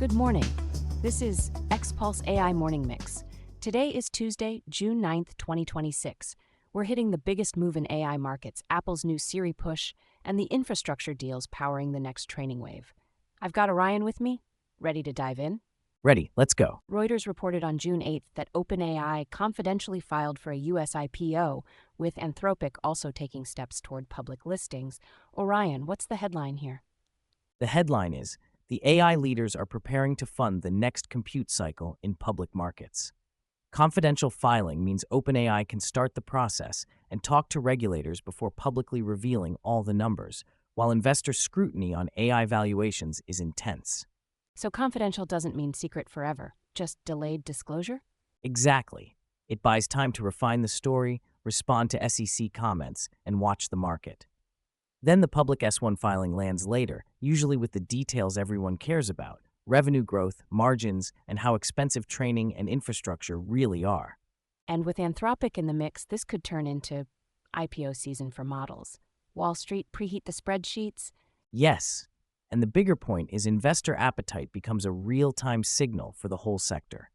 Good morning. This is X-Pulse AI Morning Mix. Today is Tuesday, June 9th, 2026. We're hitting the biggest move in AI markets, Apple's new Siri push, and the infrastructure deals powering the next training wave. I've got Orion with me. Ready to dive in? Ready, let's go. Reuters reported on June 8th that OpenAI confidentially filed for a US IPO, with Anthropic also taking steps toward public listings. Orion, what's the headline here? The headline is, the AI leaders are preparing to fund the next compute cycle in public markets. Confidential filing means OpenAI can start the process and talk to regulators before publicly revealing all the numbers, while investor scrutiny on AI valuations is intense. So confidential doesn't mean secret forever, just delayed disclosure? Exactly. It buys time to refine the story, respond to SEC comments, and watch the market. Then the public S-1 filing lands later, usually with the details everyone cares about: revenue growth, margins, and how expensive training and infrastructure really are. And with Anthropic in the mix, this could turn into IPO season for models. Wall Street preheat the spreadsheets. Yes, and the bigger point is investor appetite becomes a real-time signal for the whole sector.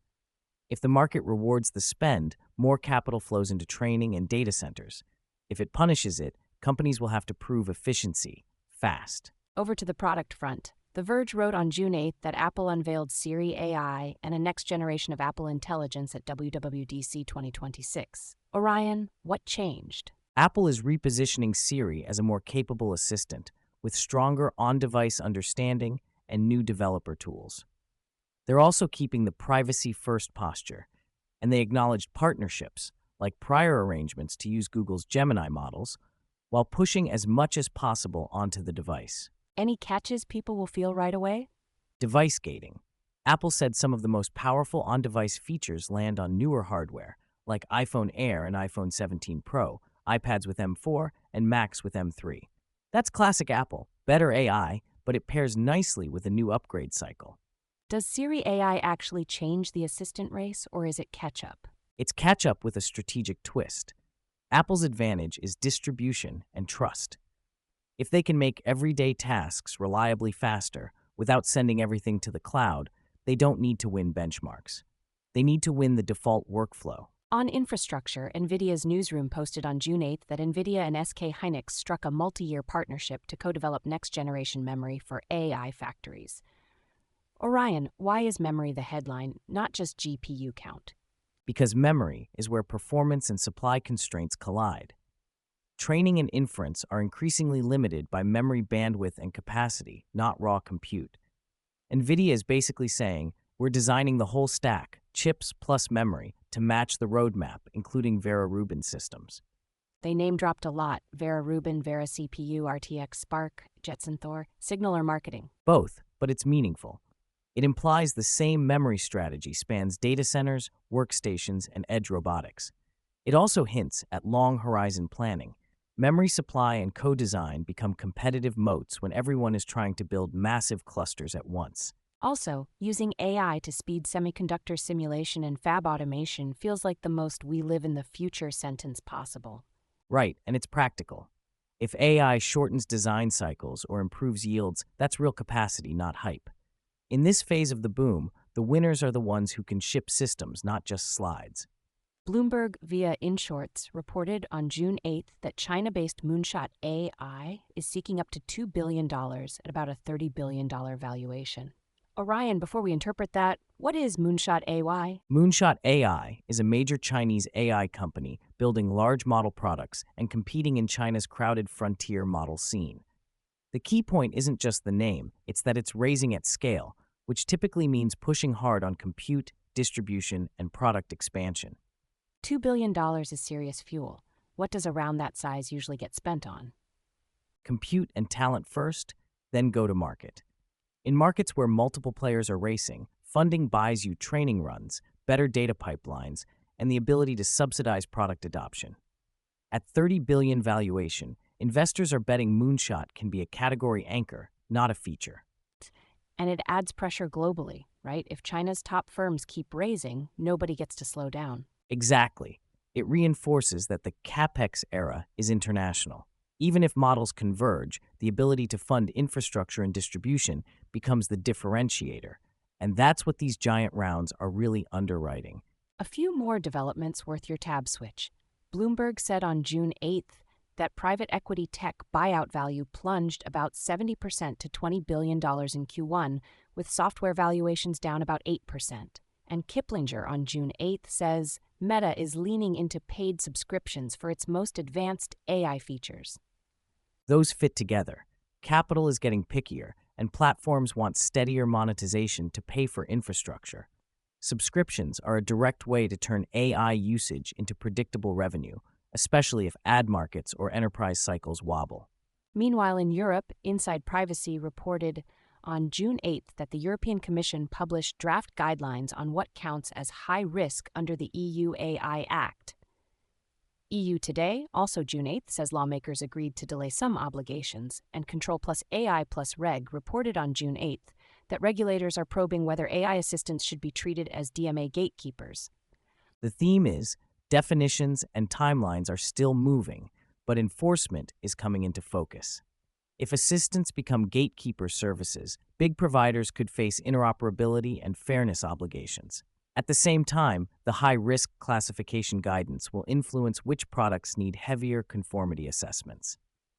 If the market rewards the spend, more capital flows into training and data centers. If it punishes it, companies will have to prove efficiency, fast. Over to the product front. The Verge wrote on June 8th that Apple unveiled Siri AI and a next generation of Apple Intelligence at WWDC 2026. Orion, what changed? Apple is repositioning Siri as a more capable assistant, with stronger on-device understanding and new developer tools. They're also keeping the privacy-first posture, and they acknowledged partnerships, like prior arrangements to use Google's Gemini models, while pushing as much as possible onto the device. Any catches people will feel right away? Device gating. Apple said some of the most powerful on-device features land on newer hardware, like iPhone Air and iPhone 17 Pro, iPads with M4, and Macs with M3. That's classic Apple, better AI, but it pairs nicely with a new upgrade cycle. Does Siri AI actually change the assistant race, or is it catch-up? It's catch-up with a strategic twist. Apple's advantage is distribution and trust. If they can make everyday tasks reliably faster without sending everything to the cloud, they don't need to win benchmarks. They need to win the default workflow. On infrastructure, NVIDIA's newsroom posted on June 8th that NVIDIA and SK Hynix struck a multi-year partnership to co-develop next-generation memory for AI factories. Orion, why is memory the headline, not just GPU count? Because memory is where performance and supply constraints collide. Training and inference are increasingly limited by memory bandwidth and capacity, not raw compute. NVIDIA is basically saying, we're designing the whole stack, chips plus memory, to match the roadmap, including Vera Rubin systems. They name-dropped a lot: Vera Rubin, Vera CPU, RTX Spark, Jetson Thor. Signal or marketing? Both, but it's meaningful. It implies the same memory strategy spans data centers, workstations, and edge robotics. It also hints at long horizon planning. Memory supply and co-design become competitive moats when everyone is trying to build massive clusters at once. Also, using AI to speed semiconductor simulation and fab automation feels like the most "we live in the future" sentence possible. Right, and it's practical. If AI shortens design cycles or improves yields, that's real capacity, not hype. In this phase of the boom, the winners are the ones who can ship systems, not just slides. Bloomberg, via InShorts, reported on June 8th that China-based Moonshot AI is seeking up to $2 billion at about a $30 billion valuation. Orion, before we interpret that, what is Moonshot AI? Moonshot AI is a major Chinese AI company building large model products and competing in China's crowded frontier model scene. The key point isn't just the name, it's that it's raising at scale, which typically means pushing hard on compute, distribution, and product expansion. $2 billion is serious fuel. What does around that size usually get spent on? Compute and talent first, then go to market. In markets where multiple players are racing, funding buys you training runs, better data pipelines, and the ability to subsidize product adoption. At $30 billion valuation, investors are betting Moonshot can be a category anchor, not a feature. And it adds pressure globally, right? If China's top firms keep raising, nobody gets to slow down. Exactly. It reinforces that the CapEx era is international. Even if models converge, the ability to fund infrastructure and distribution becomes the differentiator. And that's what these giant rounds are really underwriting. A few more developments worth your tab switch. Bloomberg said on June 8th that private equity tech buyout value plunged about 70% to $20 billion in Q1, with software valuations down about 8%. And Kiplinger on June 8th says Meta is leaning into paid subscriptions for its most advanced AI features. Those fit together. Capital is getting pickier, and platforms want steadier monetization to pay for infrastructure. Subscriptions are a direct way to turn AI usage into predictable revenue, especially if ad markets or enterprise cycles wobble. Meanwhile, in Europe, Inside Privacy reported on June 8th that the European Commission published draft guidelines on what counts as high risk under the EU AI Act. EU Today, also June 8th, says lawmakers agreed to delay some obligations, and Control Plus AI Plus Reg reported on June 8th that regulators are probing whether AI assistants should be treated as DMA gatekeepers. The theme is definitions and timelines are still moving, but enforcement is coming into focus. If assistants become gatekeeper services, big providers could face interoperability and fairness obligations. At the same time, the high-risk classification guidance will influence which products need heavier conformity assessments.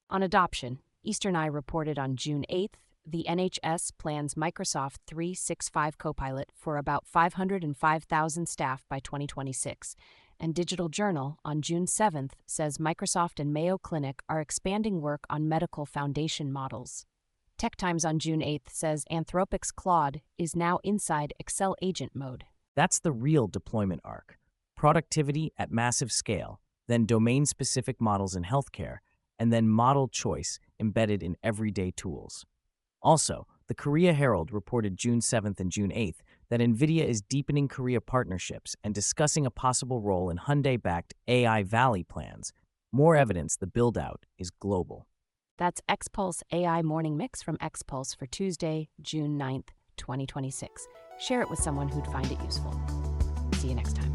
On adoption, Eastern Eye reported on June 8th the NHS plans Microsoft 365 Copilot for about 505,000 staff by 2026, and Digital Journal on June 7th says Microsoft and Mayo Clinic are expanding work on medical foundation models. Tech Times on June 8th says Anthropic's Claude is now inside Excel agent mode. That's the real deployment arc. Productivity at massive scale, then domain-specific models in healthcare, and then model choice embedded in everyday tools. Also, the Korea Herald reported June 7th and June 8th that NVIDIA is deepening Korea partnerships and discussing a possible role in Hyundai-backed AI Valley plans. More evidence the build-out is global. That's XPulse AI Morning Mix from XPulse for Tuesday, June 9th, 2026. Share it with someone who'd find it useful. See you next time.